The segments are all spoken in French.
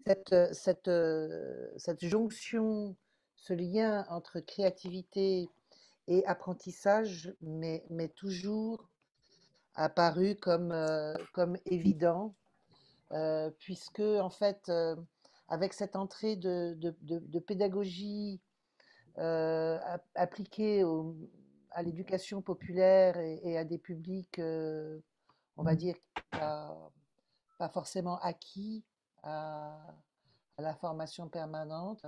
cette jonction, ce lien entre créativité et apprentissage m'est toujours apparu comme évident, puisque en fait, avec cette entrée de pédagogie appliquée à l'éducation populaire et à des publics, on va dire, pas forcément acquis à, à la formation permanente,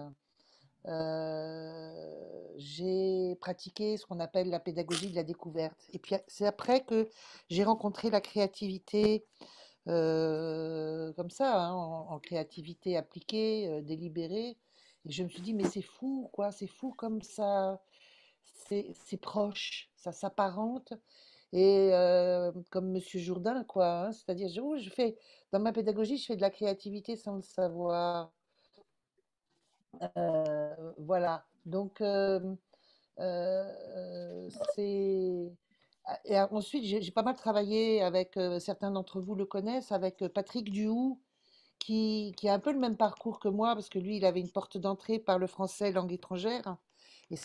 j'ai pratiqué ce qu'on appelle la pédagogie de la découverte. Et puis c'est après que j'ai rencontré la créativité comme ça, hein, en créativité appliquée, délibérée. Et je me suis dit, mais c'est fou, quoi, c'est fou comme ça, c'est proche, ça s'apparente. Et comme Monsieur Jourdain, quoi, hein, c'est-à-dire, dans ma pédagogie, je fais de la créativité sans le savoir. Voilà. Donc, c'est. Et ensuite, j'ai pas mal travaillé avec, certains d'entre vous le connaissent, avec Patrick Duhoux, qui a un peu le même parcours que moi, parce que lui, il avait une porte d'entrée par le français langue étrangère. Et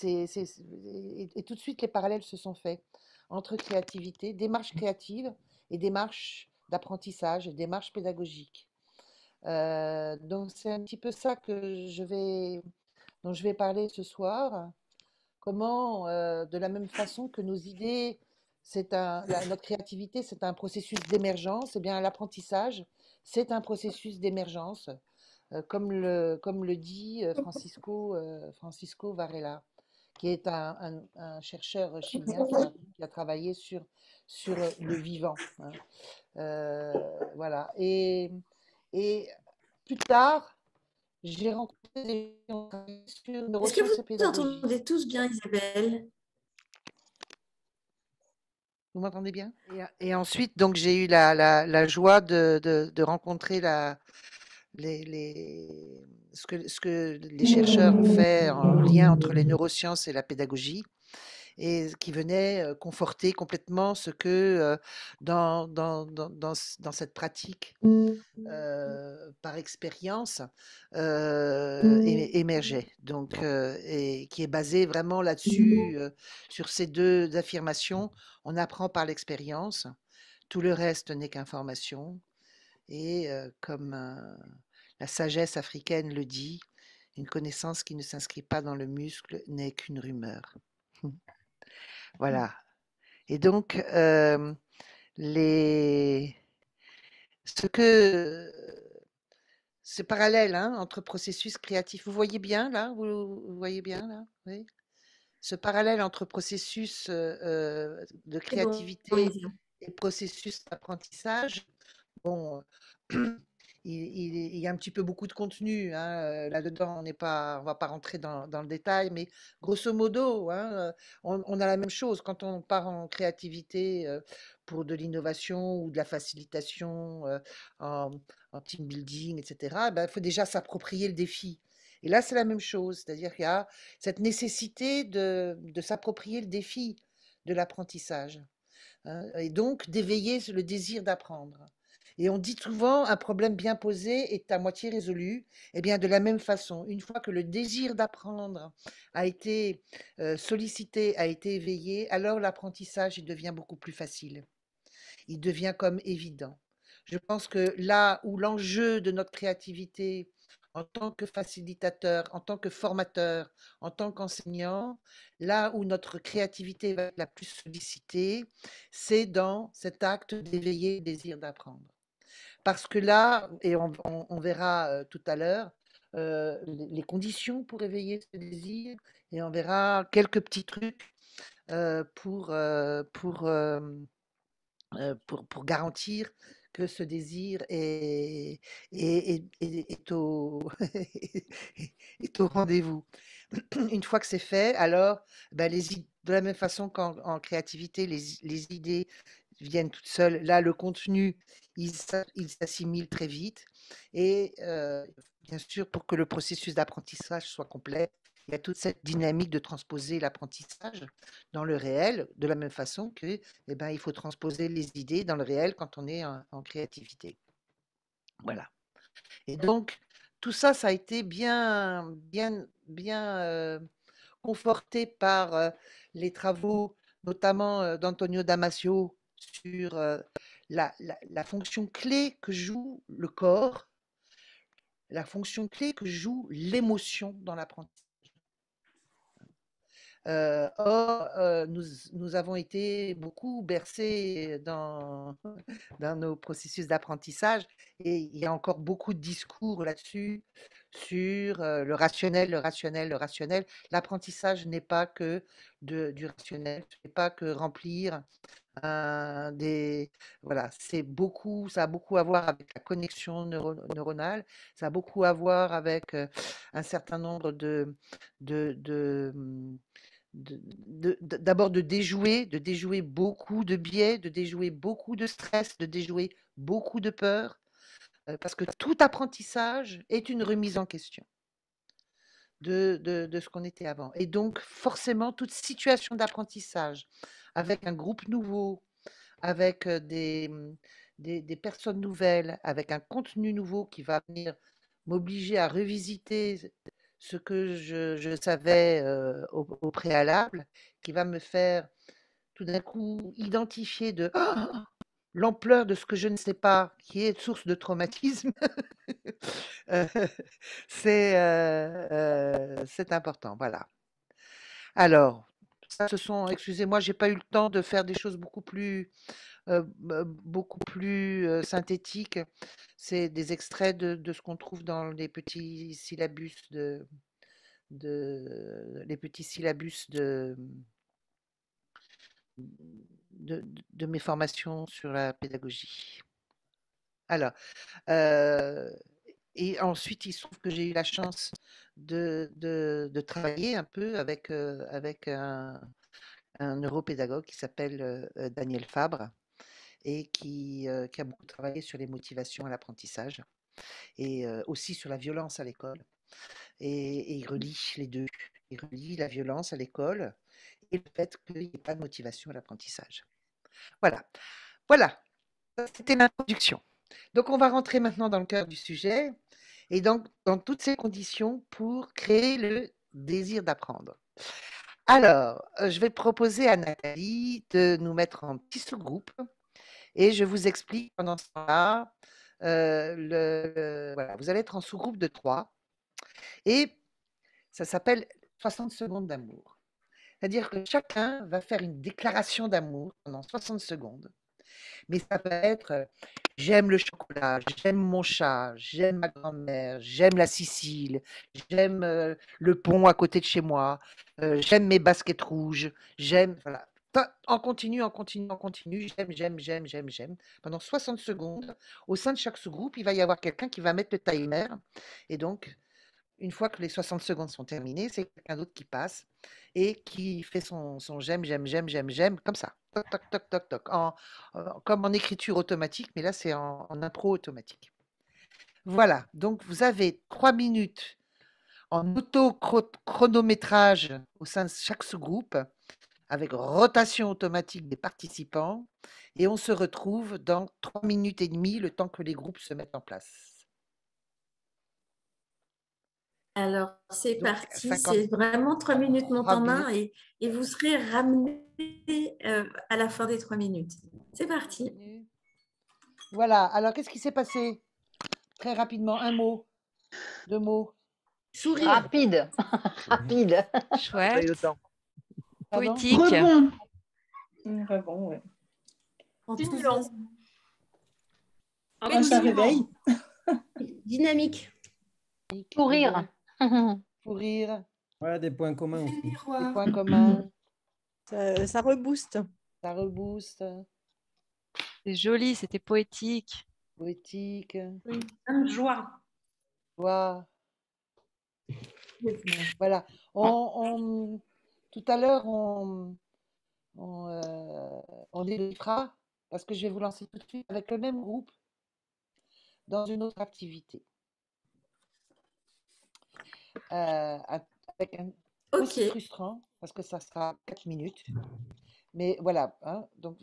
tout de suite, les parallèles se sont faits entre créativité, démarche créative et démarche d'apprentissage, et démarche pédagogique. Donc, c'est un petit peu ça dont je vais parler ce soir. Comment, de la même façon que nos idées, notre créativité, c'est un processus d'émergence, et bien l'apprentissage, c'est un processus d'émergence, comme le dit Francisco Varela, qui est un chercheur chilien qui a travaillé sur le vivant, hein. Voilà. Et plus tard, j'ai rencontré des gens qui travaillent sur Est-ce que neurosciences et vous pédagogie. entendez tous bien, Isabelle? Vous m'entendez bien? Et ensuite, donc, j'ai eu la joie de rencontrer ce que les chercheurs ont fait en lien entre les neurosciences et la pédagogie, et qui venait conforter complètement ce que dans cette pratique par expérience émergeait. Donc, et qui est basé vraiment là-dessus, sur ces deux affirmations. On apprend par l'expérience, tout le reste n'est qu'information. Et comme la sagesse africaine le dit, une connaissance qui ne s'inscrit pas dans le muscle n'est qu'une rumeur. Voilà. Et donc, les... ce que ce parallèle, hein, entre processus créatifs, vous voyez bien là, vous voyez bien là, oui. Ce parallèle entre processus de C'est bon, créativité Isa. et processus d'apprentissage, bon, il y a un petit peu beaucoup de contenu, hein, là-dedans. On va pas rentrer dans le détail, mais grosso modo, hein, on a la même chose quand on part en créativité pour de l'innovation ou de la facilitation en, en team building, etc. Il faut déjà s'approprier le défi. Et là, c'est la même chose, c'est-à-dire qu'il y a cette nécessité de s'approprier le défi de l'apprentissage, hein, et donc d'éveiller le désir d'apprendre. Et on dit souvent un problème bien posé est à moitié résolu. Eh bien, de la même façon, une fois que le désir d'apprendre a été sollicité, a été éveillé, alors l'apprentissage il devient beaucoup plus facile. Il devient comme évident. Je pense que là où l'enjeu de notre créativité en tant que facilitateur, en tant que formateur, en tant qu'enseignant, là où notre créativité va être la plus sollicitée, c'est dans cet acte d'éveiller le désir d'apprendre. Parce que là, et on verra tout à l'heure, les conditions pour éveiller ce désir, et on verra quelques petits trucs pour garantir que ce désir est est au rendez-vous. Une fois que c'est fait, alors, de la même façon qu'en créativité, les idées viennent toutes seules. Là, le contenu, il s'assimile très vite. Et bien sûr, pour que le processus d'apprentissage soit complet, il y a toute cette dynamique de transposer l'apprentissage dans le réel, de la même façon que, eh ben, il faut transposer les idées dans le réel quand on est en créativité. Voilà. Et donc, tout ça, ça a été bien conforté par les travaux, notamment d'Antonio Damasio, sur la fonction clé que joue le corps, la fonction clé que joue l'émotion dans l'apprentissage. Or, nous avons été beaucoup bercés dans nos processus d'apprentissage et il y a encore beaucoup de discours là-dessus, sur le rationnel, le rationnel, le rationnel. L'apprentissage n'est pas que du rationnel, ce n'est pas que remplir des. Voilà, ça a beaucoup à voir avec la connexion neuronale, ça a beaucoup à voir avec un certain nombre de, d'abord de déjouer beaucoup de biais, de déjouer beaucoup de stress, de déjouer beaucoup de peur, parce que tout apprentissage est une remise en question de ce qu'on était avant. Et donc, forcément, toute situation d'apprentissage avec un groupe nouveau, avec des personnes nouvelles, avec un contenu nouveau qui va venir m'obliger à revisiter ce que je savais au préalable, qui va me faire tout d'un coup identifier de l'ampleur de ce que je ne sais pas, qui est source de traumatisme, euh, c'est important. Voilà. Alors, ça, excusez-moi, j'ai pas eu le temps de faire des choses beaucoup plus synthétiques. C'est des extraits de ce qu'on trouve dans les petits syllabus les petits syllabus de mes formations sur la pédagogie. Alors, et ensuite, il se trouve que j'ai eu la chance de travailler un peu avec un neuropédagogue qui s'appelle Daniel Fabre et qui a beaucoup travaillé sur les motivations à l'apprentissage et aussi sur la violence à l'école. Et il relie les deux. Il relie la violence à l'école et le fait qu'il n'y ait pas de motivation à l'apprentissage. Voilà. Voilà. C'était l'introduction. Donc, on va rentrer maintenant dans le cœur du sujet et donc dans toutes ces conditions pour créer le désir d'apprendre. Alors, je vais proposer à Nathalie de nous mettre en petits sous-groupes et je vous explique pendant ce temps-là. Voilà, vous allez être en sous-groupe de 3 et ça s'appelle 60 secondes d'amour. C'est-à-dire que chacun va faire une déclaration d'amour pendant 60 secondes. Mais ça peut être j'aime le chocolat, j'aime mon chat, j'aime ma grand-mère, j'aime la Sicile, j'aime le pont à côté de chez moi, j'aime mes baskets rouges, j'aime. Voilà. En continu, en continu, en continu, j'aime. Pendant 60 secondes, au sein de chaque sous-groupe, il va y avoir quelqu'un qui va mettre le timer. Et donc, une fois que les 60 secondes sont terminées, c'est quelqu'un d'autre qui passe et qui fait son j'aime, comme ça. Toc, toc, toc, toc, toc. Comme en écriture automatique, mais là, c'est en impro automatique. Voilà, donc vous avez 3 minutes en auto-chronométrage au sein de chaque sous-groupe, avec rotation automatique des participants, et on se retrouve dans 3 minutes et demie, le temps que les groupes se mettent en place. Alors, c'est Donc, parti. C'est vraiment 3 minutes monte en main et vous serez ramené à la fin des 3 minutes. C'est parti. Voilà. Alors, qu'est-ce qui s'est passé? Très rapidement, un mot, 2 mots. Sourire. Rapide. Rapide. Chouette. Le temps. Poétique. Rebond. Rebond, ouais. Stimulant. Quand ça réveille. Dynamique. Courir. Courir. Ouais, des points communs aussi. Des points communs. Ça rebooste. Ça rebooste. C'est joli, c'était poétique. Poétique. Oui. Joie. Joie. Voilà. Tout à l'heure, on débriefera parce que je vais vous lancer tout de suite avec le même groupe dans une autre activité. Avec un aussi frustrant parce que ça sera 4 minutes. Mais voilà. Hein, donc,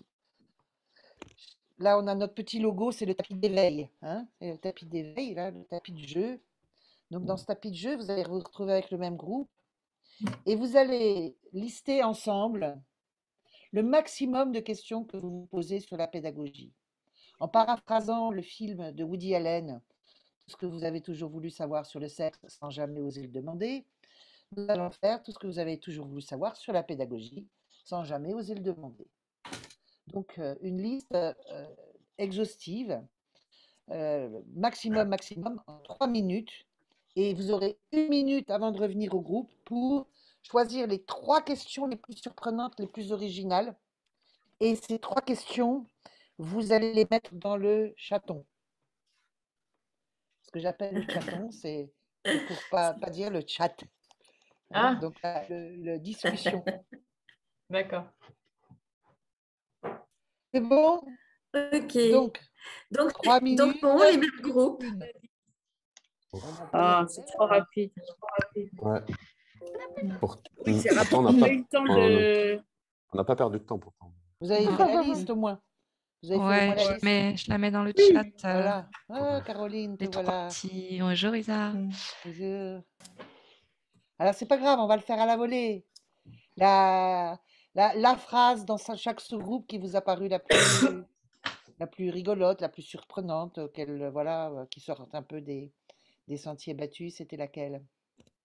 là, on a notre petit logo, c'est le tapis d'éveil. Hein, c'est le tapis d'éveil, là, le tapis de jeu. Donc, dans ce tapis de jeu, vous allez vous retrouver avec le même groupe et vous allez lister ensemble le maximum de questions que vous vous posez sur la pédagogie. En paraphrasant le film de Woody Allen, tout ce que vous avez toujours voulu savoir sur le sexe sans jamais oser le demander, nous allons faire tout ce que vous avez toujours voulu savoir sur la pédagogie sans jamais oser le demander. Donc, une liste exhaustive, maximum en 3 minutes. Et vous aurez 1 minute avant de revenir au groupe pour choisir les 3 questions les plus surprenantes, les plus originales. Et ces 3 questions, vous allez les mettre dans le chaton. Ce que j'appelle le chaton, c'est pour pas dire le chat. Hein, Ah. donc, le discussion. D'accord. C'est bon? Ok. Donc, Donc, 3 minutes. bon, les mêmes groupes. Une. Ah, c'est trop rapide. Ouais. Oui, c'est rapide. Pourtant, On a eu le temps de. on n'a pas perdu de temps pourtant. Vous avez fait la liste au moins? Vous avez fait au moins Ouais, la liste? je la mets dans le chat. Voilà. Ah, Caroline, te Les 3 voilà. petits. Bonjour Isa. Bonjour. Alors, c'est pas grave, on va le faire à la volée. La phrase dans chaque sous-groupe qui vous a paru la plus rigolote, la plus surprenante, voilà, qui sort un peu des sentiers battus, c'était laquelle?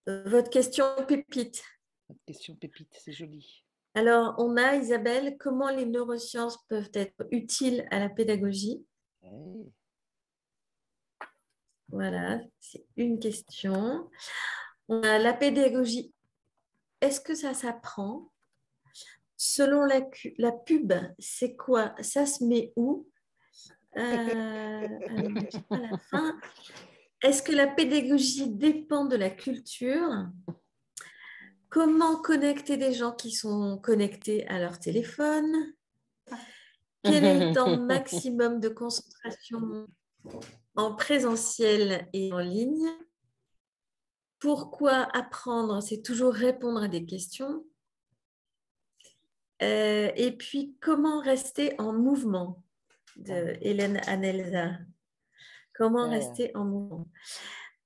Votre question pépite. Votre question pépite, c'est joli. Alors, on a, Isabelle, comment les neurosciences peuvent être utiles à la pédagogie? Ouais. Voilà, c'est une question. On a la pédagogie. Est-ce que ça s'apprend? Selon la pub, c'est quoi? Ça se met où? Alors, j'ai pas la fin. Est-ce que la pédagogie dépend de la culture? Comment connecter des gens qui sont connectés à leur téléphone? Quel est le temps maximum de concentration en présentiel et en ligne? Pourquoi apprendre? C'est toujours répondre à des questions. Et puis, comment rester en mouvement? De Hélène Anelza. Comment rester en mouvement?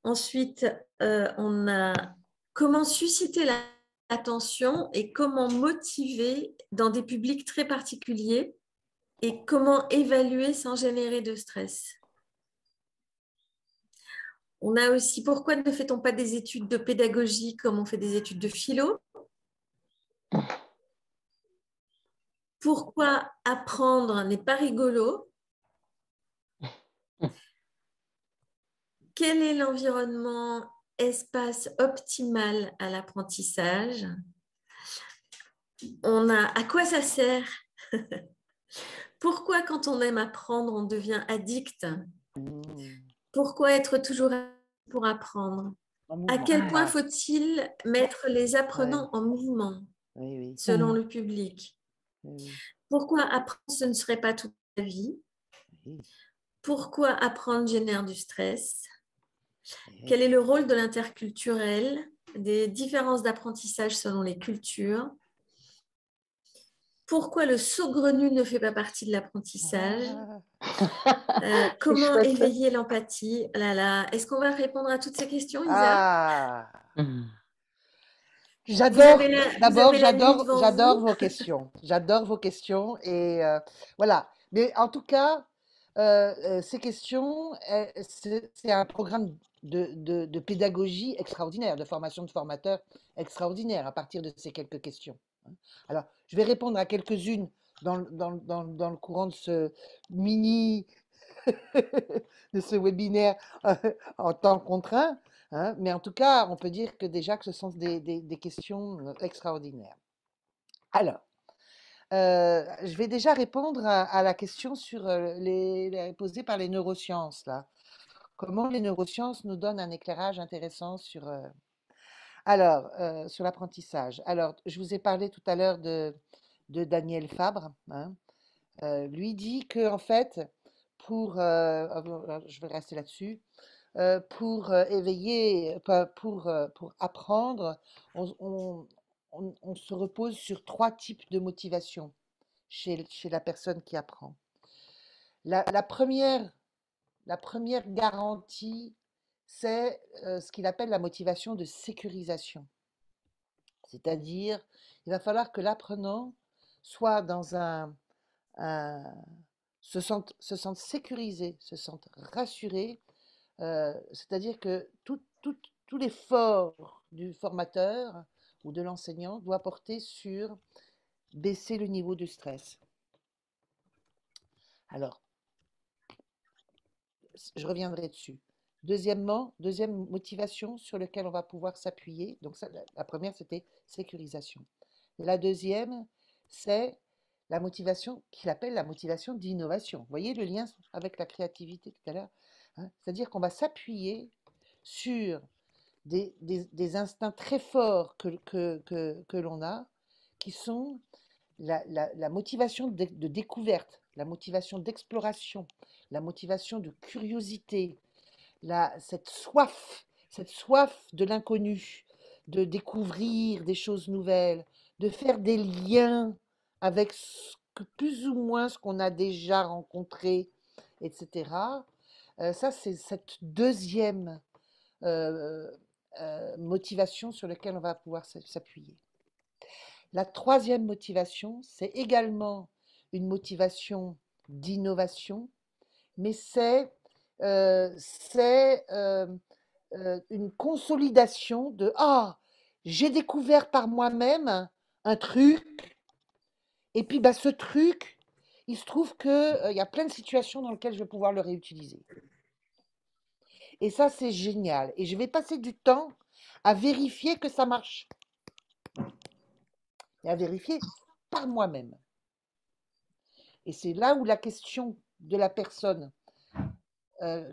Ensuite, on a comment susciter l'attention et comment motiver dans des publics très particuliers et comment évaluer sans générer de stress. On a aussi pourquoi ne fait-on pas des études de pédagogie comme on fait des études de philo? Pourquoi apprendre n'est pas rigolo? Quel est l'environnement, espace optimal à l'apprentissage? On a à quoi ça sert? Pourquoi quand on aime apprendre, on devient addict? Pourquoi être toujours pour apprendre? À quel point faut-il mettre les apprenants en mouvement selon le public? Pourquoi apprendre, ce ne serait pas toute la vie? Pourquoi apprendre génère du stress? Quel est le rôle de l'interculturel, des différences d'apprentissage selon les cultures? Pourquoi le saugrenu ne fait pas partie de l'apprentissage? Comment éveiller l'empathie? Est-ce qu'on va répondre à toutes ces questions, Isa? J'adore vos questions. J'adore vos questions. Et voilà. Mais en tout cas, ces questions, c'est un programme de pédagogie extraordinaire, de formation de formateurs extraordinaire à partir de ces quelques questions. Alors, je vais répondre à quelques-unes dans le courant de ce mini, de ce webinaire en temps contraint. Hein, mais en tout cas, on peut dire que déjà que ce sont des questions extraordinaires. Alors, je vais déjà répondre à la question posée par les neurosciences. Là. Comment les neurosciences nous donnent un éclairage intéressant sur l'apprentissage. Alors, je vous ai parlé tout à l'heure de Daniel Fabre. Hein. Lui dit que en fait, je vais rester là-dessus. Pour éveiller, pour apprendre, on se repose sur 3 types de motivation chez la personne qui apprend. La première garantie, c'est ce qu'il appelle la motivation de sécurisation. C'est-à-dire, il va falloir que l'apprenant soit dans se sente sécurisé, se sente rassuré, c'est-à-dire que tout l'effort du formateur ou de l'enseignant doit porter sur baisser le niveau de stress. Alors, je reviendrai dessus. Deuxièmement, deuxième motivation sur laquelle on va pouvoir s'appuyer. Donc ça, la première, c'était sécurisation. La deuxième, c'est la motivation qu'il appelle la motivation d'innovation. Vous voyez le lien avec la créativité tout à l'heure, hein? C'est-à-dire qu'on va s'appuyer sur des instincts très forts que l'on a, qui sont la motivation de découverte, la motivation d'exploration, la motivation de curiosité, cette soif de l'inconnu, de découvrir des choses nouvelles, de faire des liens avec plus ou moins ce qu'on a déjà rencontré, etc. Ça, c'est cette deuxième motivation sur laquelle on va pouvoir s'appuyer. La troisième motivation, c'est également une motivation d'innovation, mais c'est une consolidation de ah, j'ai découvert par moi-même un truc, et puis bah, ce truc, il se trouve qu'il y a plein de situations dans lesquelles je vais pouvoir le réutiliser. Et ça, c'est génial. Et je vais passer du temps à vérifier que ça marche. Et à vérifier par moi-même. Et c'est là où la question de la personne,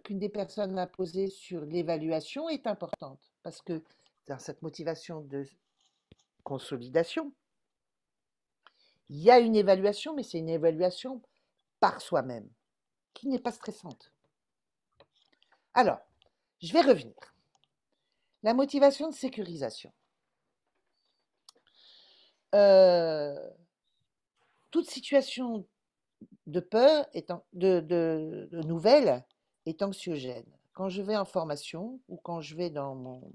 qu'une des personnes m'a posée sur l'évaluation est importante. Parce que dans cette motivation de consolidation, il y a une évaluation, mais c'est une évaluation par soi-même, qui n'est pas stressante. Alors, je vais revenir. La motivation de sécurisation. Toute situation de peur, de nouvelle, est anxiogène. Quand je vais en formation ou quand je vais dans mon...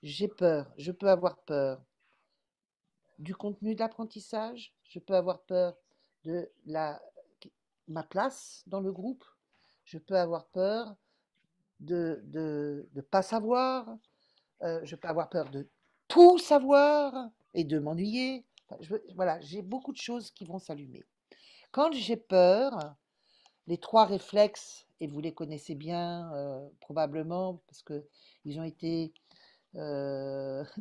J'ai peur, je peux avoir peur du contenu de l'apprentissage, je peux avoir peur de ma place dans le groupe, je peux avoir peur de ne pas savoir, je peux avoir peur de tout savoir et de m'ennuyer. Voilà, j'ai beaucoup de choses qui vont s'allumer. Quand j'ai peur, les 3 réflexes, et vous les connaissez bien probablement parce qu'ils ont été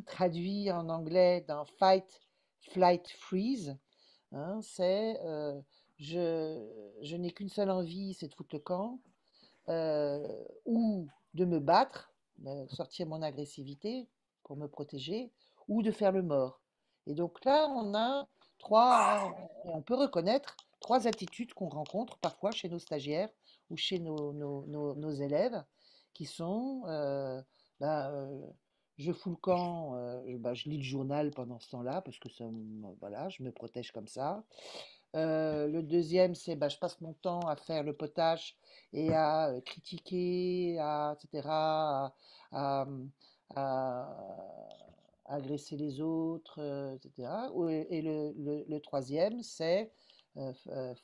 traduits en anglais dans Fight, Flight, Freeze, hein, c'est je n'ai qu'une seule envie, c'est de foutre le camp, ou de me battre, sortir mon agressivité pour me protéger, ou de faire le mort. Et donc là, on a on peut reconnaître 3 attitudes qu'on rencontre parfois chez nos stagiaires ou chez nos élèves, qui sont je fous le camp, je lis le journal pendant ce temps-là, parce que voilà, je me protège comme ça. Le deuxième, c'est je passe mon temps à faire le potage et à critiquer, etc., à, agresser les autres, etc. Et le troisième, c'est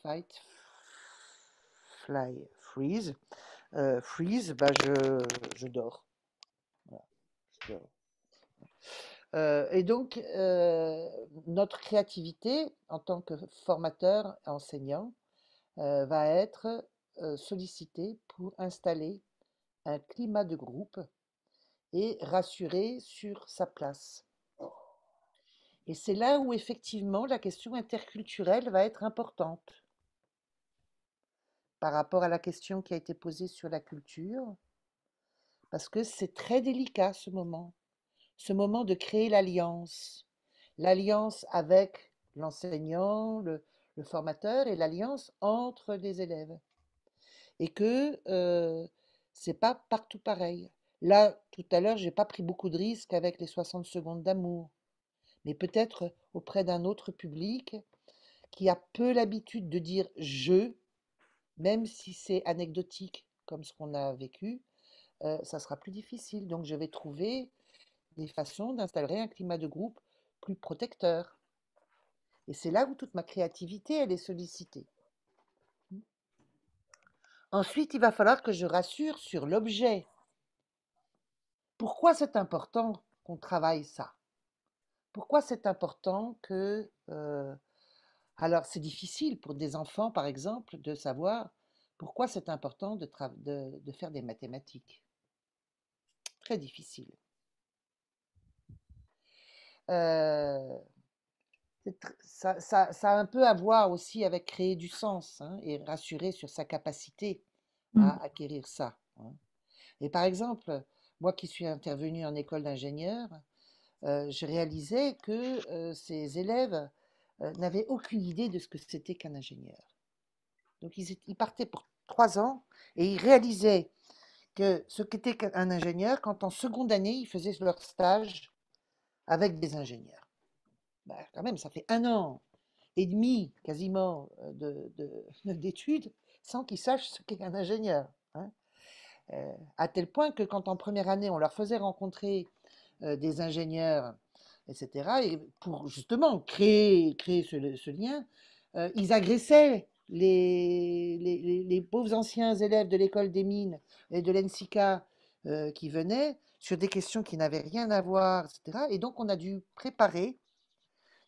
fight, fly, freeze. Freeze, je dors. Voilà, je dors. Et donc, notre créativité en tant que formateur, enseignant, va être sollicitée pour installer un climat de groupe et rassurer sur sa place. Et c'est là où effectivement la question interculturelle va être importante par rapport à la question qui a été posée sur la culture, parce que c'est très délicat ce moment de créer l'alliance avec l'enseignant, le formateur et l'alliance entre les élèves. Et que c'est pas partout pareil. Là, tout à l'heure, j'ai pas pris beaucoup de risques avec les 60 secondes d'amour, mais peut-être auprès d'un autre public qui a peu l'habitude de dire je, même si c'est anecdotique comme ce qu'on a vécu, ça sera plus difficile. Donc, je vais trouver des façons d'installer un climat de groupe plus protecteur. Et c'est là où toute ma créativité, elle est sollicitée. Ensuite, il va falloir que je rassure sur l'objet. Pourquoi c'est important qu'on travaille ça? Pourquoi c'est important que... alors, c'est difficile pour des enfants, par exemple, de savoir pourquoi c'est important de faire des mathématiques. Très difficile. Ça a un peu à voir aussi avec créer du sens, hein, et rassurer sur sa capacité à acquérir ça, hein. Et par exemple, moi qui suis intervenue en école d'ingénieur, je réalisais que ces élèves n'avaient aucune idée de ce que c'était qu'un ingénieur. Donc ils partaient pour 3 ans et ils réalisaient que ce qu'était qu'un ingénieur quand en seconde année, ils faisaient leur stage avec des ingénieurs. Ben, quand même, ça fait 1 an et demi quasiment d'études sans qu'ils sachent ce qu'est un ingénieur, hein. À tel point que quand en première année, on leur faisait rencontrer des ingénieurs, etc., et pour justement créer ce lien, ils agressaient les pauvres anciens élèves de l'école des mines et de l'ENSICA qui venaient sur des questions qui n'avaient rien à voir, etc. Et donc, on a dû préparer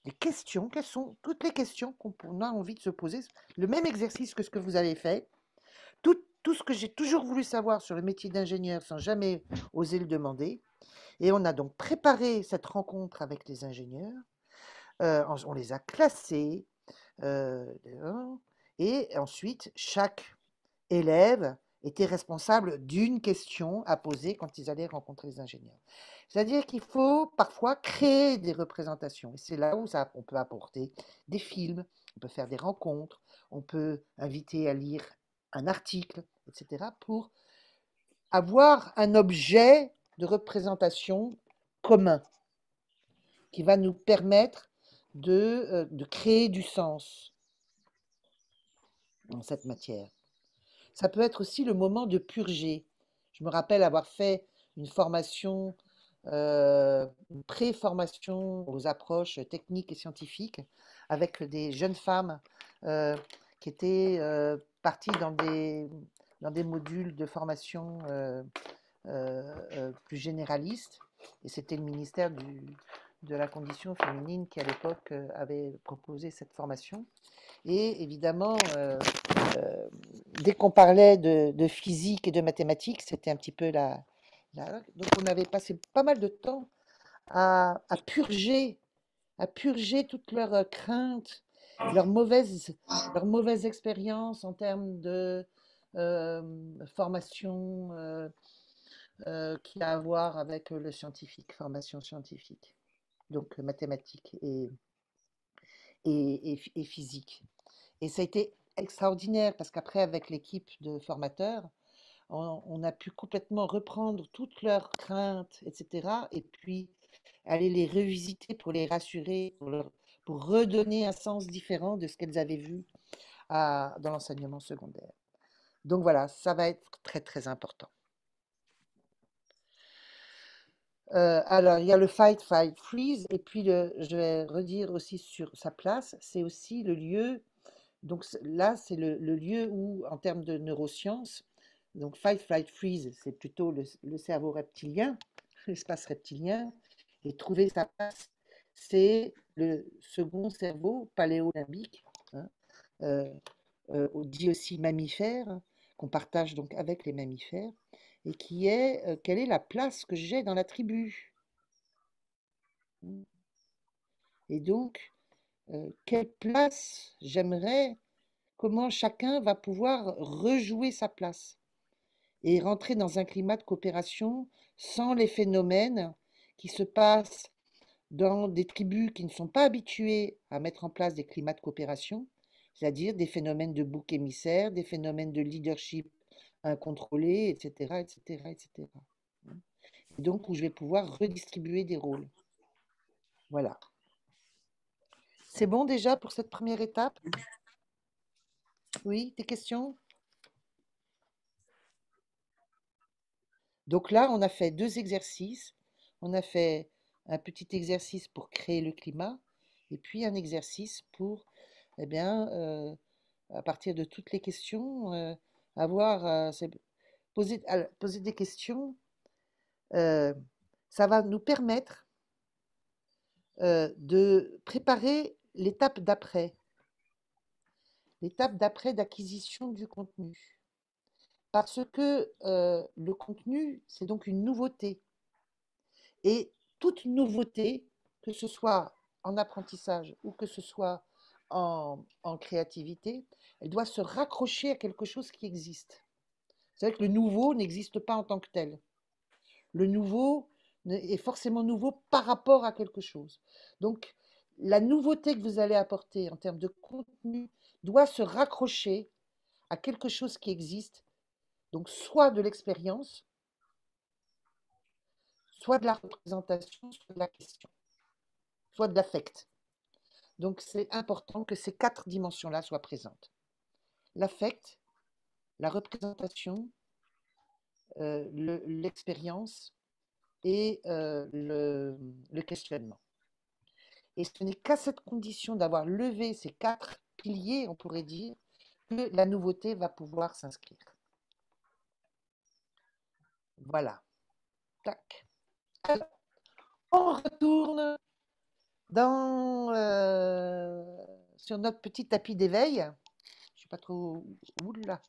des questions, quelles sont toutes les questions qu'on a envie de se poser, le même exercice que ce que vous avez fait, tout ce que j'ai toujours voulu savoir sur le métier d'ingénieur sans jamais oser le demander. Et on a donc préparé cette rencontre avec les ingénieurs, on les a classés, et ensuite chaque élève était responsable d'une question à poser quand ils allaient rencontrer les ingénieurs. C'est-à-dire qu'il faut parfois créer des représentations. Et c'est là où on peut apporter des films, on peut faire des rencontres, on peut inviter à lire un article, etc., pour avoir un objet de représentation commun qui va nous permettre de créer du sens dans cette matière. Ça peut être aussi le moment de purger. Je me rappelle avoir fait une formation, une pré-formation aux approches techniques et scientifiques avec des jeunes femmes qui étaient parties dans des modules de formation plus généralistes. Et c'était le ministère de la condition féminine qui, à l'époque, avait proposé cette formation. Et évidemment, dès qu'on parlait de physique et de mathématiques, c'était un petit peu donc on avait passé pas mal de temps à purger toutes leurs craintes, leurs mauvaises expériences en termes de formation qui a à voir avec le scientifique, formation scientifique, donc mathématiques et physique. Et ça a été extraordinaire parce qu'après, avec l'équipe de formateurs, on a pu complètement reprendre toutes leurs craintes, etc., et puis aller les revisiter pour les rassurer, pour redonner un sens différent de ce qu'elles avaient vu dans l'enseignement secondaire. Donc voilà, ça va être très, très important. Alors, il y a le fight, fight, freeze, et puis je vais redire aussi sur sa place, c'est aussi le lieu. Donc là, c'est le lieu où, en termes de neurosciences, donc fight, flight, freeze, c'est plutôt le cerveau reptilien, l'espace reptilien, et trouver sa place, c'est le second cerveau paléolimbique, hein, dit aussi mammifère, qu'on partage donc avec les mammifères, et qui est quelle est la place que j'ai dans la tribu. Et donc, quelle place j'aimerais, comment chacun va pouvoir rejouer sa place et rentrer dans un climat de coopération sans les phénomènes qui se passent dans des tribus qui ne sont pas habituées à mettre en place des climats de coopération, c'est-à-dire des phénomènes de bouc émissaire, des phénomènes de leadership incontrôlé, etc., etc., etc. Et donc, où je vais pouvoir redistribuer des rôles. Voilà. C'est bon déjà pour cette première étape? Oui, des questions? Donc là, on a fait 2 exercices. On a fait un petit exercice pour créer le climat et puis un exercice pour, eh bien, à partir de toutes les questions, poser des questions. Ça va nous permettre de préparer l'étape d'après d'acquisition du contenu. Parce que le contenu, c'est donc une nouveauté. Et toute nouveauté, que ce soit en apprentissage ou que ce soit en créativité, elle doit se raccrocher à quelque chose qui existe. C'est vrai que le nouveau n'existe pas en tant que tel. Le nouveau est forcément nouveau par rapport à quelque chose. Donc, la nouveauté que vous allez apporter en termes de contenu doit se raccrocher à quelque chose qui existe, donc soit de l'expérience, soit de la représentation, soit de la question, soit de l'affect. Donc, c'est important que ces 4 dimensions-là soient présentes. L'affect, la représentation, l'expérience et le questionnement. Et ce n'est qu'à cette condition d'avoir levé ces 4 piliers, on pourrait dire, que la nouveauté va pouvoir s'inscrire. Voilà. Tac. Alors, on retourne sur notre petit tapis d'éveil. Je ne sais pas trop où là.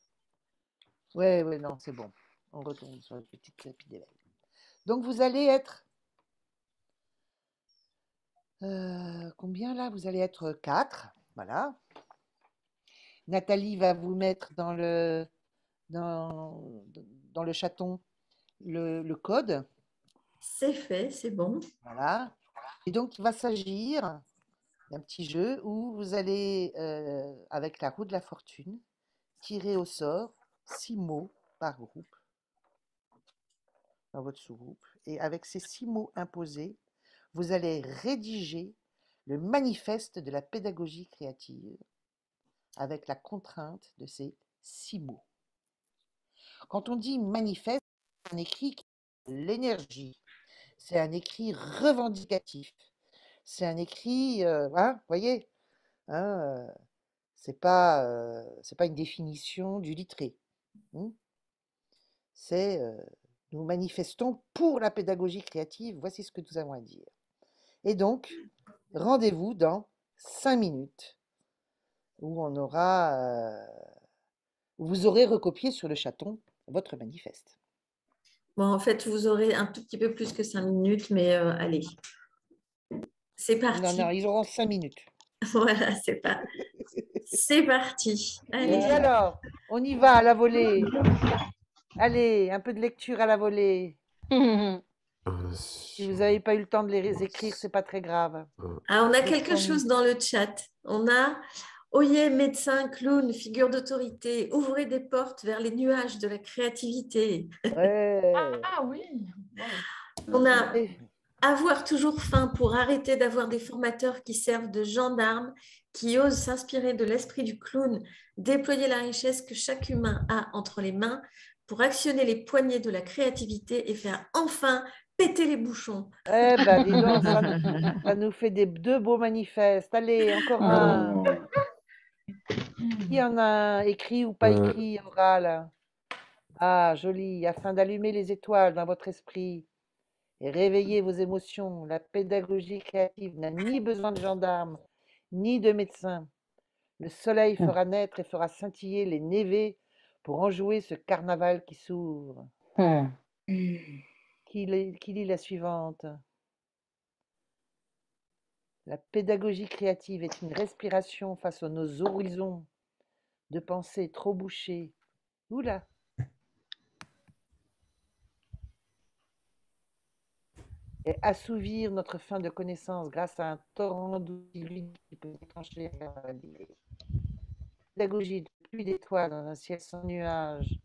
Ouais, non, c'est bon. On retourne sur le petit tapis d'éveil. Donc, vous allez être... combien là? Vous allez être 4. Voilà. Nathalie va vous mettre dans le chaton le code. C'est fait, c'est bon. Voilà. Et donc, il va s'agir d'un petit jeu où vous allez, avec la roue de la fortune, tirer au sort 6 mots par groupe dans votre sous-groupe. Et avec ces 6 mots imposés, vous allez rédiger le manifeste de la pédagogie créative avec la contrainte de ces 6 mots. Quand on dit manifeste, c'est un écrit qui a l'énergie, c'est un écrit revendicatif, c'est un écrit, vous voyez, hein, c'est pas une définition du littré. C'est nous manifestons pour la pédagogie créative, voici ce que nous avons à dire. Et donc, rendez-vous dans 5 minutes où vous aurez recopié sur le chaton votre manifeste. Bon, en fait, vous aurez un tout petit peu plus que 5 minutes, mais allez, c'est parti. Non, ils auront 5 minutes. Voilà, c'est parti. Allez. Et alors, on y va à la volée. Allez, un peu de lecture à la volée. Si vous n'avez pas eu le temps de les écrire, c'est pas très grave. Ah, on a quelque chose dans le chat. On a Oyez, médecin, clown, figure d'autorité, ouvrez des portes vers les nuages de la créativité. Ouais. Ah oui. On a avoir toujours faim pour arrêter d'avoir des formateurs qui servent de gendarmes, qui osent s'inspirer de l'esprit du clown, déployer la richesse que chaque humain a entre les mains pour actionner les poignées de la créativité et faire enfin péter les bouchons. Eh ben, dis donc, ça nous fait 2 beaux manifestes. Allez, encore un. Qui en a écrit ou pas écrit, oral? Ah, joli. Afin d'allumer les étoiles dans votre esprit et réveiller vos émotions, la pédagogie créative n'a ni besoin de gendarmes, ni de médecins. Le soleil fera naître et fera scintiller les névés pour enjouer ce carnaval qui s'ouvre. Qui lit la suivante? La pédagogie créative est une respiration face à nos horizons de pensée trop bouchés. Oula! Et assouvir notre faim de connaissance grâce à un torrent d'outils ludiques qui peut déclencher la pédagogie de pluie d'étoiles dans un ciel sans nuages,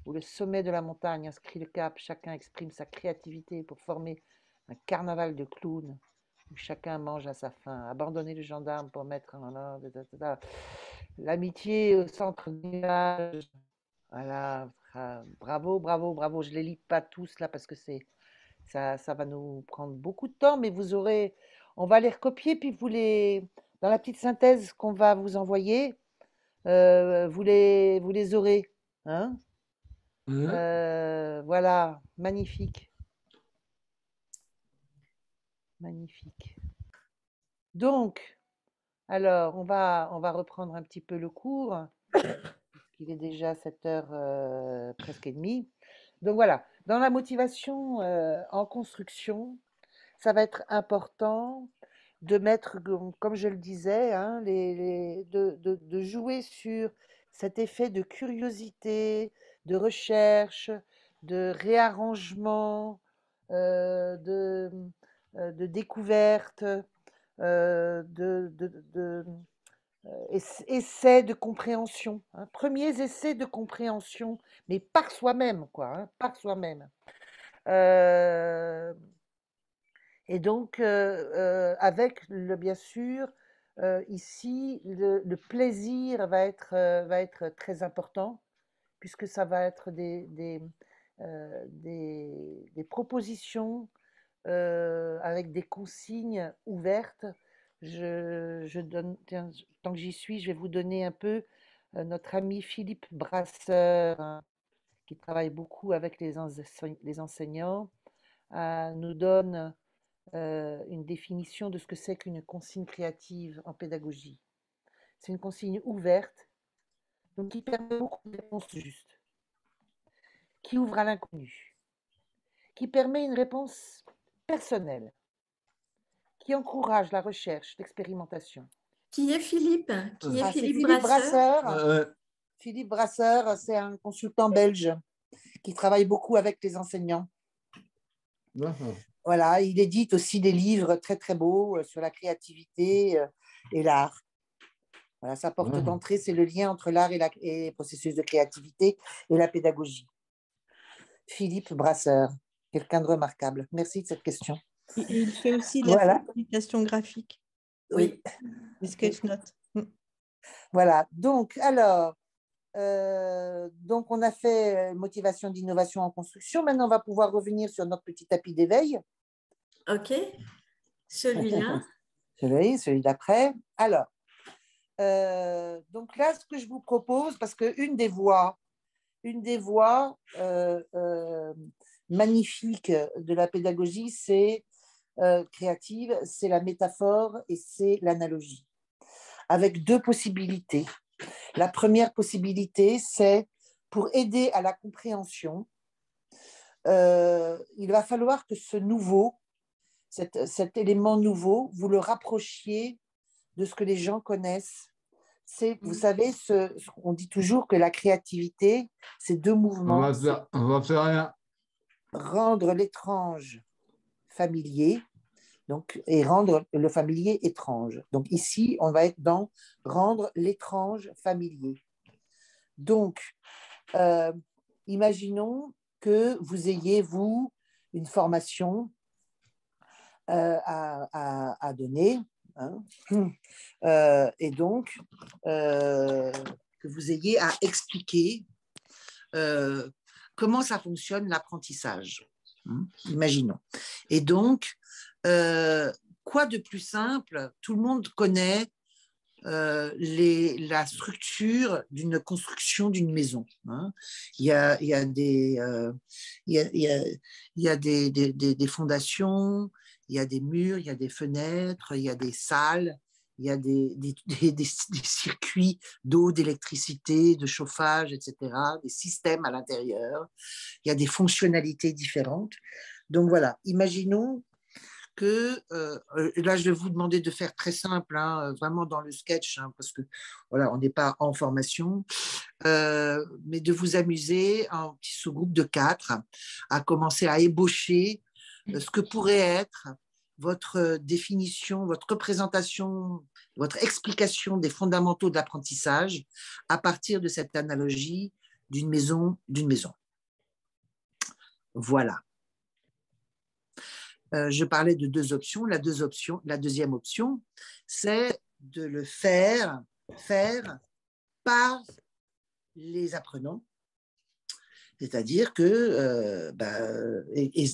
où le sommet de la montagne inscrit le cap, chacun exprime sa créativité pour former un carnaval de clowns, où chacun mange à sa faim. Abandonner le gendarme pour mettre en ordre l'amitié au centre du nuage. Voilà, Bravo, bravo, bravo. Je ne les lis pas tous là parce que ça va nous prendre beaucoup de temps, mais on va les recopier, puis dans la petite synthèse qu'on va vous envoyer, vous les aurez. Hein? Voilà, magnifique. Magnifique. Donc, alors, on va reprendre un petit peu le cours. Il est déjà 7h presque et demie. Donc voilà, dans la motivation en construction, ça va être important de mettre, comme je le disais, hein, de jouer sur cet effet de curiosité, de recherche, de réarrangement, de découverte, de essais de compréhension, hein, premiers essais de compréhension, mais par soi-même, quoi, hein, par soi-même. Et donc, avec bien sûr, ici, le plaisir va être très important, puisque ça va être des propositions avec des consignes ouvertes. Tiens, tant que j'y suis, je vais vous donner un peu notre ami Philippe Brasseur, hein, qui travaille beaucoup avec les enseignants, nous donne une définition de ce que c'est qu'une consigne créative en pédagogie. C'est une consigne ouverte, donc qui permet beaucoup de réponses justes, qui ouvre à l'inconnu, qui permet une réponse personnelle, qui encourage la recherche, l'expérimentation. Qui est Philippe? Qui est C'est Philippe Philippe Brasseur? Brasseur. Philippe Brasseur, c'est un consultant belge qui travaille beaucoup avec les enseignants. Voilà, il édite aussi des livres très très beaux sur la créativité et l'art. Voilà, sa porte d'entrée, c'est le lien entre l'art et les processus de créativité et la pédagogie. Philippe Brasseur, quelqu'un de remarquable. Merci de cette question. Et il fait aussi de la facilitation graphique. Oui. Les sketchnotes. Voilà, donc on a fait motivation d'innovation en construction. Maintenant, on va pouvoir revenir sur notre petit tapis d'éveil. Ok, celui-là. Celui d'après. Alors, donc là, ce que je vous propose, parce qu'une des voies magnifiques de la pédagogie, créative, c'est la métaphore et c'est l'analogie, avec deux possibilités. La première possibilité, c'est pour aider à la compréhension, il va falloir que ce nouveau, cet élément nouveau, vous le rapprochiez de ce que les gens connaissent. Vous savez, on dit toujours que la créativité, c'est deux mouvements. On va faire rien. Rendre l'étrange familier, donc, et rendre le familier étrange. Donc ici, on va être dans rendre l'étrange familier. Donc, imaginons que vous ayez, vous, une formation à donner, hein, et donc que vous ayez à expliquer comment ça fonctionne l'apprentissage. Imaginons. Et donc, quoi de plus simple? Tout le monde connaît la structure d'une construction d'une maison. Hein. Il y a des fondations, il y a des murs, il y a des fenêtres, il y a des salles, il y a des circuits d'eau, d'électricité, de chauffage, etc., des systèmes à l'intérieur. Il y a des fonctionnalités différentes. Donc voilà, imaginons que, là, je vais vous demander de faire très simple, hein, vraiment dans le sketch, hein, parce que voilà, on n'est pas en formation, mais de vous amuser en petit sous-groupe de 4 à commencer à ébaucher ce que pourrait être votre définition, votre représentation, votre explication des fondamentaux de l'apprentissage à partir de cette analogie d'une maison. Voilà. Je parlais de deux options. La deuxième option, c'est de le faire par les apprenants, C'est-à-dire que,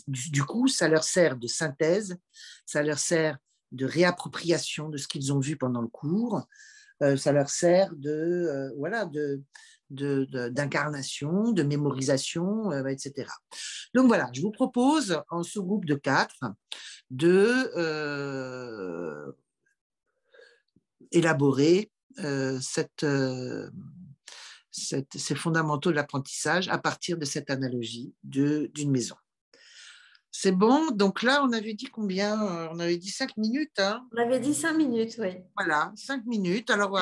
du coup, ça leur sert de synthèse, ça leur sert de réappropriation de ce qu'ils ont vu pendant le cours, ça leur sert d'incarnation, de mémorisation, etc. Donc voilà, je vous propose en sous-groupe de 4 de élaborer ces fondamentaux de l'apprentissage à partir de cette analogie d'une maison. C'est bon? Donc là, on avait dit combien? On avait dit 5 minutes. Hein? On avait dit 5 minutes, oui. Voilà, 5 minutes. Alors,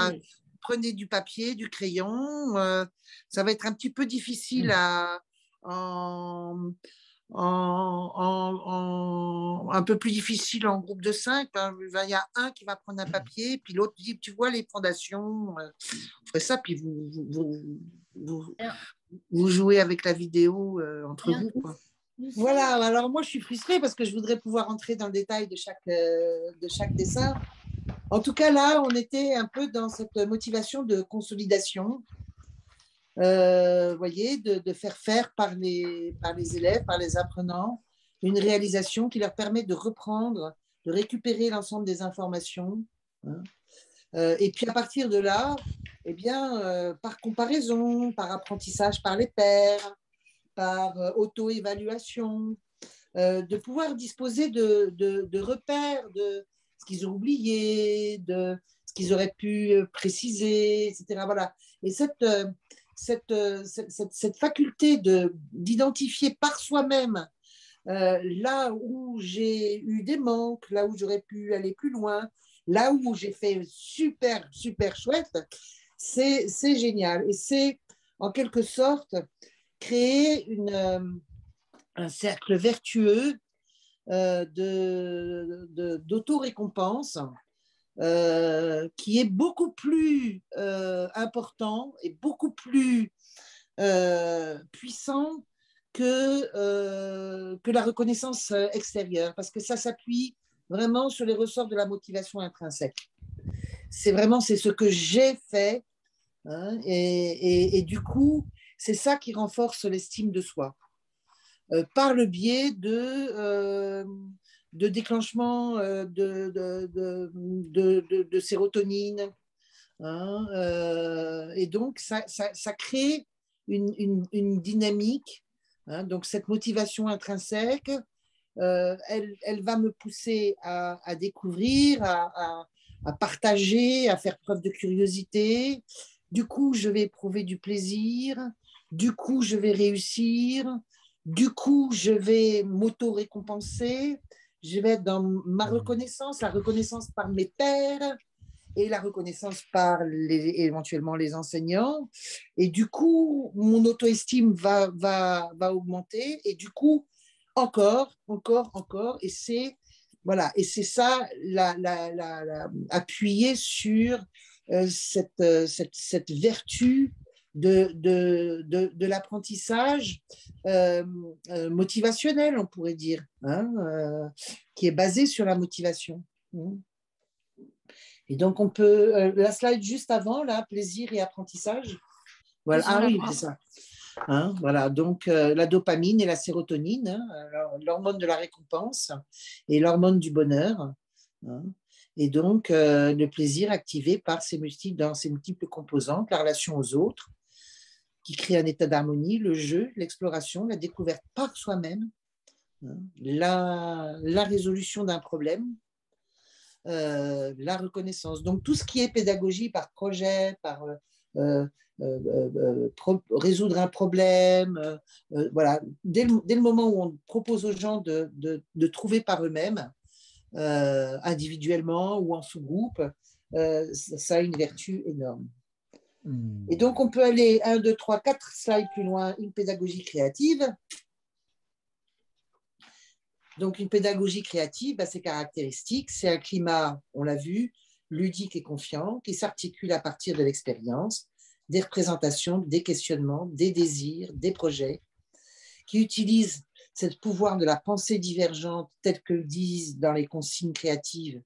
prenez du papier, du crayon. Ça va être un petit peu difficile un peu plus difficile en groupe de 5. Hein. Il y a un qui va prendre un papier, puis l'autre dit, tu vois les fondations, vous ferez ça, puis vous jouez avec la vidéo entre vous. Quoi. Voilà, alors moi je suis frustrée parce que je voudrais pouvoir entrer dans le détail de chaque dessin. En tout cas, là, on était un peu dans cette motivation de consolidation. Voyez, de faire par les élèves, par les apprenants, une réalisation qui leur permet de reprendre, de récupérer l'ensemble des informations. Hein. Et puis à partir de là, eh bien, par comparaison, par apprentissage par les pairs, par auto-évaluation, de pouvoir disposer de repères, de ce qu'ils ont oublié, de ce qu'ils auraient pu préciser, etc. Voilà. Et cette faculté d'identifier par soi-même là où j'ai eu des manques, là où j'aurais pu aller plus loin, là où j'ai fait super, super chouette, c'est génial. Et c'est en quelque sorte créer un cercle vertueux d'auto-récompense qui est beaucoup plus important et beaucoup plus puissant que la reconnaissance extérieure, parce que ça s'appuie vraiment sur les ressorts de la motivation intrinsèque. C'est ce que j'ai fait, hein, et du coup, c'est ça qui renforce l'estime de soi, par le biais de déclenchement de sérotonine. Hein, et donc, ça crée une dynamique. Hein, donc, cette motivation intrinsèque, elle va me pousser à découvrir, à partager, à faire preuve de curiosité. Du coup, je vais éprouver du plaisir. Du coup, je vais réussir. Du coup, je vais m'auto-récompenser. Je vais être dans ma reconnaissance, la reconnaissance par mes pairs et la reconnaissance par éventuellement les enseignants. Et du coup, mon auto-estime va augmenter. Et du coup, encore. Et c'est ça, appuyer sur cette vertu de l'apprentissage motivationnel, on pourrait dire, hein, qui est basé sur la motivation. Et donc, on peut... la slide juste avant, là, plaisir et apprentissage. Voilà. Ah oui, c'est ça. Hein, voilà, donc la dopamine et la sérotonine, hein, l'hormone de la récompense et l'hormone du bonheur. Hein, et donc, le plaisir activé dans ses multiples composantes, la relation aux autres, qui crée un état d'harmonie, le jeu, l'exploration, la découverte par soi-même, hein, la résolution d'un problème, la reconnaissance. Donc, tout ce qui est pédagogie par projet, par résoudre un problème, voilà. Dès le moment où on propose aux gens de trouver par eux-mêmes, individuellement ou en sous-groupe, ça a une vertu énorme. Et donc, on peut aller 1, 2, 3, 4 slides plus loin, une pédagogie créative. Donc, une pédagogie créative, ses caractéristiques, c'est un climat, on l'a vu, ludique et confiant, qui s'articule à partir de l'expérience, des représentations, des questionnements, des désirs, des projets, qui utilise ce pouvoir de la pensée divergente, tel que le disent dans les consignes créatives,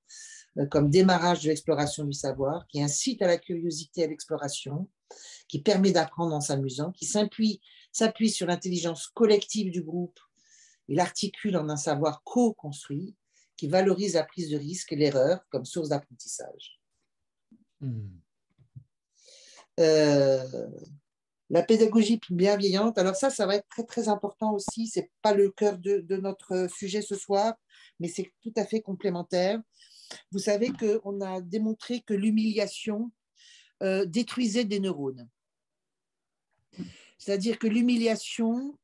comme démarrage de l'exploration du savoir, qui incite à la curiosité et à l'exploration, qui permet d'apprendre en s'amusant, qui s'appuie s'appuie sur l'intelligence collective du groupe et l'articule en un savoir co-construit qui valorise la prise de risque et l'erreur comme source d'apprentissage. La pédagogie bienveillante, alors ça va être très, très important aussi. Ce n'est pas le cœur de notre sujet ce soir, mais c'est tout à fait complémentaire. Vous savez qu'on a démontré que l'humiliation détruisait des neurones. C'est-à-dire que l'humiliation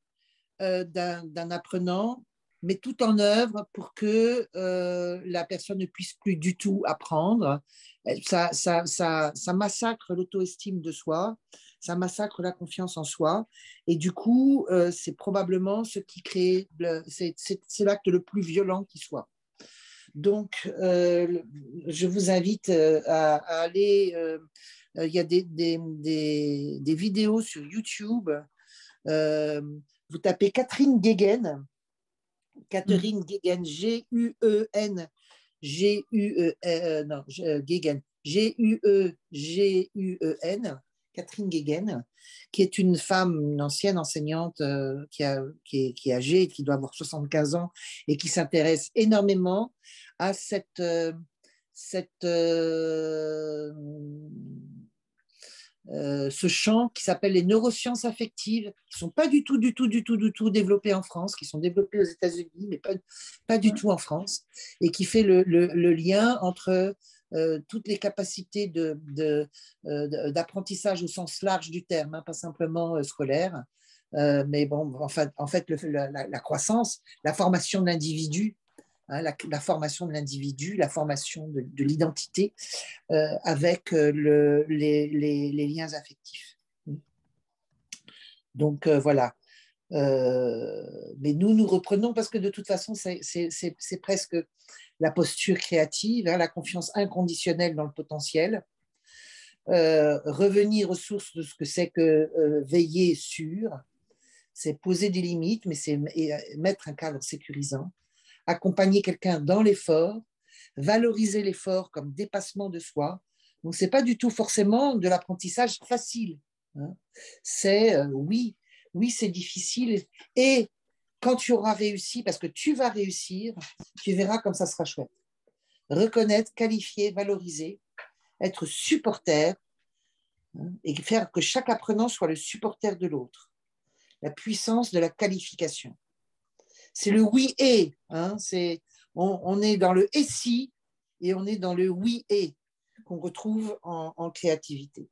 d'un apprenant met tout en œuvre pour que la personne ne puisse plus du tout apprendre. Ça massacre l'auto-estime de soi, ça massacre la confiance en soi. Et du coup, c'est probablement ce qui crée, c'est l'acte le plus violent qui soit. Donc, je vous invite à aller... il y a des vidéos sur YouTube. Vous tapez Catherine Guéguen, Guéguen, G-U-E-N, Guéguen, G-U-E-G-U-E-N, Catherine Guéguen, qui est une femme, une ancienne enseignante qui est âgée, qui doit avoir 75 ans et qui s'intéresse énormément à ce champ qui s'appelle les neurosciences affectives, qui ne sont pas du tout développées en France, qui sont développées aux États-Unis, mais pas du tout en France, et qui fait le lien entre toutes les capacités d'apprentissage au sens large du terme, hein, pas simplement scolaire, mais bon, en fait la croissance, la formation de l'individu, hein, la formation de l'individu, la formation de l'identité avec les liens affectifs. Donc voilà. Mais nous reprenons parce que de toute façon, c'est presque la posture créative, hein, la confiance inconditionnelle dans le potentiel, revenir aux sources de ce que c'est que veiller sur, c'est poser des limites, mais c'est mettre un cadre sécurisant, accompagner quelqu'un dans l'effort, valoriser l'effort comme dépassement de soi. Donc, ce n'est pas du tout forcément de l'apprentissage facile, hein. C'est oui, c'est difficile. Et quand tu auras réussi, parce que tu vas réussir, tu verras comme ça sera chouette. Reconnaître, qualifier, valoriser, être supporter, hein, et faire que chaque apprenant soit le supporter de l'autre. La puissance de la qualification. C'est le oui et, hein, on est dans le et si et on est dans le oui et qu'on retrouve en créativité.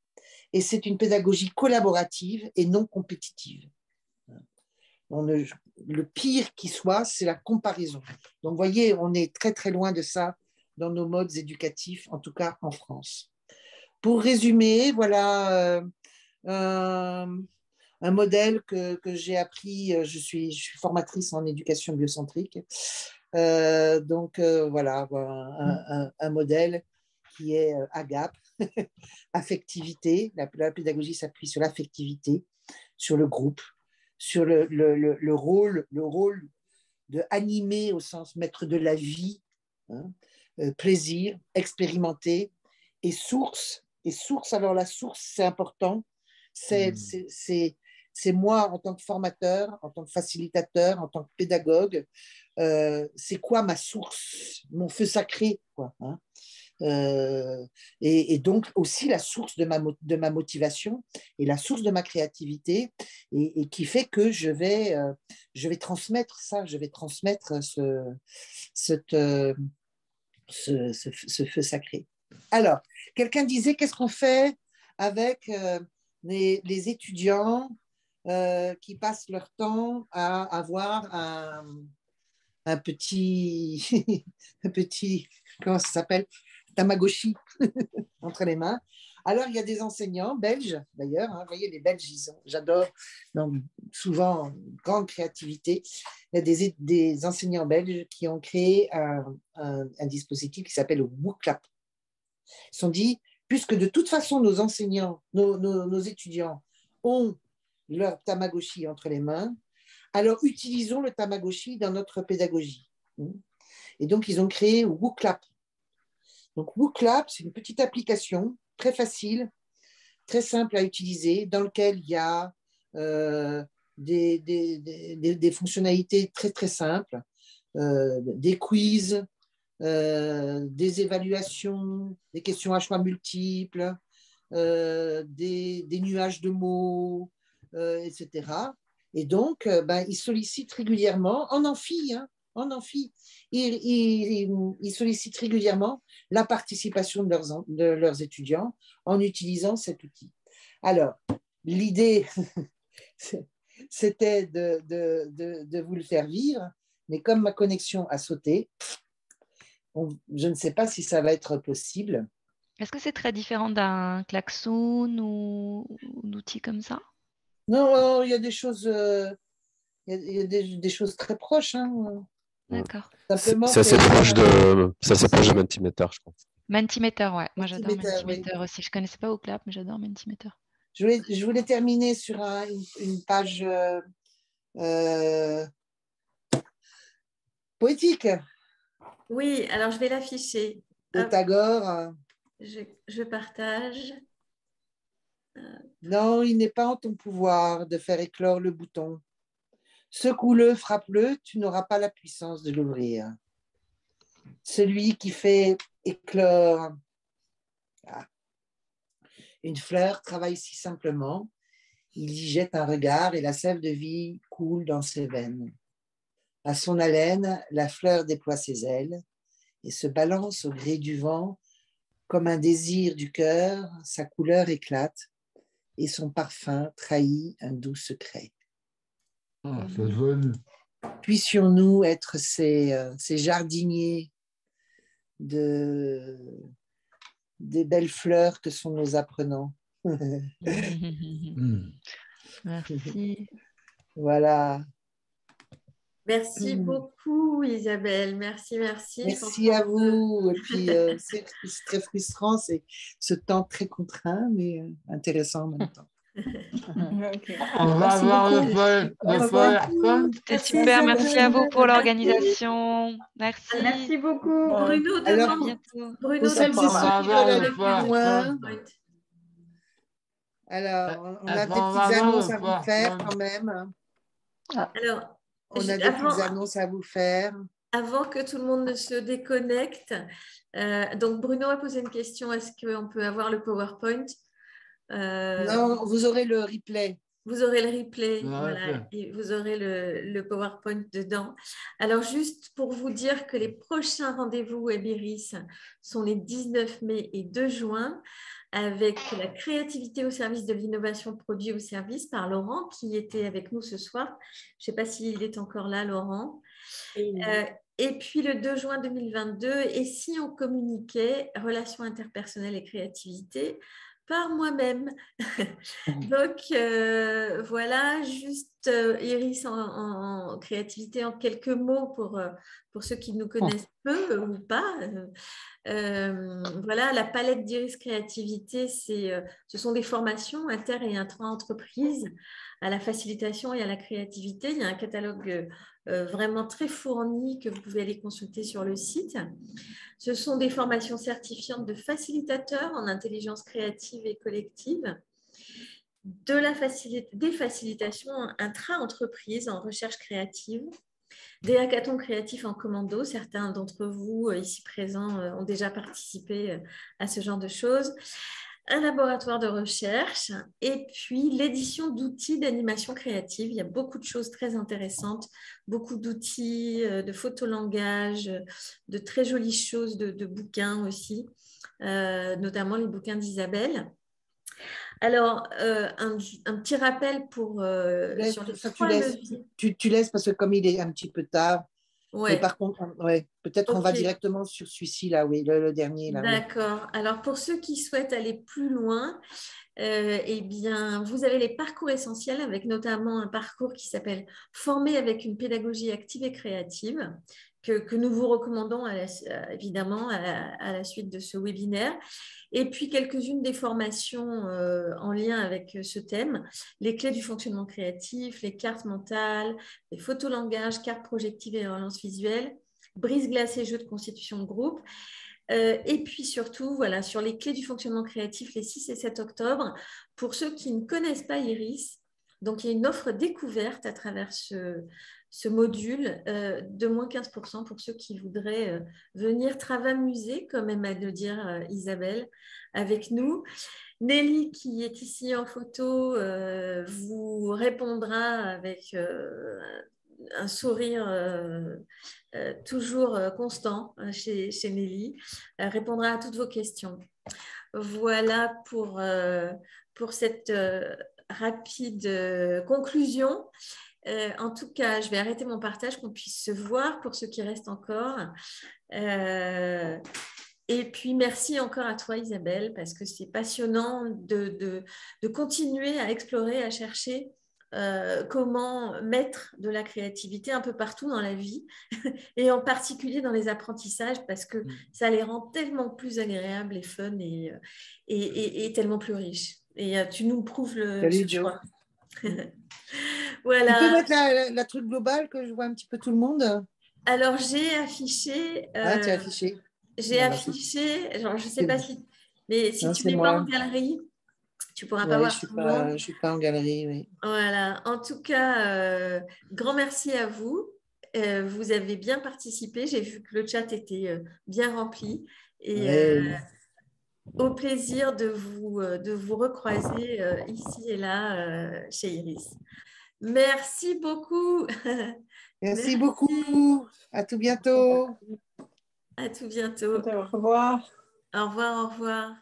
Et c'est une pédagogie collaborative et non compétitive. Le pire qui soit, c'est la comparaison. Donc, vous voyez, on est très, très loin de ça dans nos modes éducatifs, en tout cas en France. Pour résumer, voilà un modèle que j'ai appris. Je suis formatrice en éducation biocentrique. Voilà, un modèle qui est AGAP, affectivité. La pédagogie s'appuie sur l'affectivité, sur le groupe, sur le rôle de animer au sens maître de la vie, hein, plaisir, expérimenter, et source. Alors la source, c'est important. C'est moi en tant que formateur, en tant que facilitateur, en tant que pédagogue. C'est quoi ma source, mon feu sacré, quoi, hein. Et donc aussi la source de ma motivation et la source de ma créativité, et qui fait que je vais transmettre ça, je vais transmettre ce feu sacré. Alors, quelqu'un disait, qu'est-ce qu'on fait avec les étudiants qui passent leur temps à avoir un petit, comment ça s'appelle, Tamagotchi entre les mains. Alors, il y a des enseignants belges, d'ailleurs, hein, vous voyez, les Belges, j'adore, souvent, grande créativité. Il y a des enseignants belges qui ont créé un dispositif qui s'appelle WooClap. Ils se sont dit, puisque de toute façon, nos enseignants, nos étudiants ont leur Tamagotchi entre les mains, alors utilisons le Tamagotchi dans notre pédagogie. Et donc, ils ont créé WooClap. Donc, WooClap, c'est une petite application très facile, très simple à utiliser, dans laquelle il y a des fonctionnalités très, très simples, des quiz, des évaluations, des questions à choix multiples, des nuages de mots, etc. Et donc, ils sollicitent régulièrement, en amphi, en amphi, ils sollicitent régulièrement la participation de leurs étudiants en utilisant cet outil. Alors, l'idée, c'était de vous le faire vivre, mais comme ma connexion a sauté, je ne sais pas si ça va être possible. Est-ce que c'est très différent d'un klaxon ou d'outils comme ça? Non, il y a des choses, il y a des choses très proches. D'accord. Simplement, ça s'approche de Mentimeter, je pense. Mentimeter, ouais. Moi, j'adore Mentimeter, Mentimeter aussi. Je ne connaissais pas Oclap, mais j'adore Mentimeter. Je voulais terminer sur une page poétique Oui, alors je vais l'afficher. de Tagore. Je partage. Non, il n'est pas en ton pouvoir de faire éclore le bouton. Secoue-le, frappe-le, tu n'auras pas la puissance de l'ouvrir. Celui qui fait éclore une fleur travaille si simplement, il y jette un regard et la sève de vie coule dans ses veines. À son haleine, la fleur déploie ses ailes et se balance au gré du vent comme un désir du cœur, sa couleur éclate et son parfum trahit un doux secret. C'est joli. Puissions-nous être ces jardiniers des belles fleurs que sont nos apprenants. Merci. Voilà. Merci beaucoup, Isabelle. Merci, merci. Merci à vous. Et puis, c'est très frustrant, c'est ce temps très contraint, mais intéressant en même temps. On va avoir le PowerPoint. C'était super. Merci à vous pour l'organisation. Merci. Merci beaucoup. Bruno, Alors, Bruno, alors, on a des petites annonces à vous faire quand même. Alors, on a des petites annonces à vous faire. Avant que tout le monde ne se déconnecte, donc Bruno a posé une question, est-ce qu'on peut avoir le PowerPoint? Non, vous aurez le replay. Vous aurez le replay, voilà, et vous aurez le PowerPoint dedans. Alors, juste pour vous dire que les prochains rendez-vous WebIris sont les 19 mai et 2 juin, avec la créativité au service de l'innovation produit ou service par Laurent, qui était avec nous ce soir. Je ne sais pas s'il est encore là, Laurent. Et puis le 2 juin 2022, et si on communiquait relations interpersonnelles et créativité par moi-même. Donc, voilà, juste Iris en créativité en quelques mots pour ceux qui nous connaissent peu ou pas. Voilà, la palette d'Iris Créativité, ce sont des formations inter- et intra-entreprises à la facilitation et à la créativité. Il y a un catalogue vraiment très fourni que vous pouvez aller consulter sur le site. Ce sont des formations certifiantes de facilitateurs en intelligence créative et collective, des facilitations intra-entreprises en recherche créative, des hackathons créatifs en commando. Certains d'entre vous ici présents ont déjà participé à ce genre de choses. Un laboratoire de recherche et puis l'édition d'outils d'animation créative. Il y a beaucoup de choses très intéressantes, beaucoup d'outils, de photolangage, de très jolies choses, de bouquins aussi, notamment les bouquins d'Isabelle. Alors, un petit rappel pour sur les trois leviers. Tu laisses parce que comme il est un petit peu tard, ouais. Mais par contre, peut-être on va directement sur celui-ci, là, oui, le dernier. D'accord. Oui. Alors, pour ceux qui souhaitent aller plus loin, eh bien, vous avez les parcours essentiels avec notamment un parcours qui s'appelle « Former avec une pédagogie active et créative » que nous vous recommandons évidemment à la suite de ce webinaire. Et puis, quelques-unes des formations en lien avec ce thème, les clés du fonctionnement créatif, les cartes mentales, les photolangages, cartes projectives et relance visuelle, brise-glace et jeux de constitution de groupe. Et puis surtout, voilà, sur les clés du fonctionnement créatif les 6 et 7 octobre, pour ceux qui ne connaissent pas Iris, Donc, il y a une offre découverte à travers ce module de moins 15% pour ceux qui voudraient venir travamuser, comme aime à le dire Isabelle, avec nous. Nelly, qui est ici en photo, vous répondra avec un sourire toujours constant chez Nelly, répondra à toutes vos questions. Voilà pour cette rapide conclusion. En tout cas, je vais arrêter mon partage, qu'on puisse se voir pour ceux qui restent encore. Et puis, merci encore à toi, Isabelle, parce que c'est passionnant de continuer à explorer, à chercher comment mettre de la créativité un peu partout dans la vie et en particulier dans les apprentissages, parce que ça les rend tellement plus agréables et fun et tellement plus riches. Et tu nous prouves ce choix. Voilà. Tu peux mettre la truc globale que je vois un petit peu tout le monde? Alors, j'ai affiché... tu as affiché. J'ai affiché, genre, je ne sais pas si... Mais si tu n'es pas en galerie, tu ne pourras pas voir tout le monde. Je ne suis pas en galerie, oui. Voilà. En tout cas, grand merci à vous. Vous avez bien participé. J'ai vu que le chat était bien rempli. Et au plaisir de vous recroiser ici et là chez Iris. Merci beaucoup. Merci beaucoup. À tout bientôt. À tout bientôt. Au revoir. Au revoir, au revoir.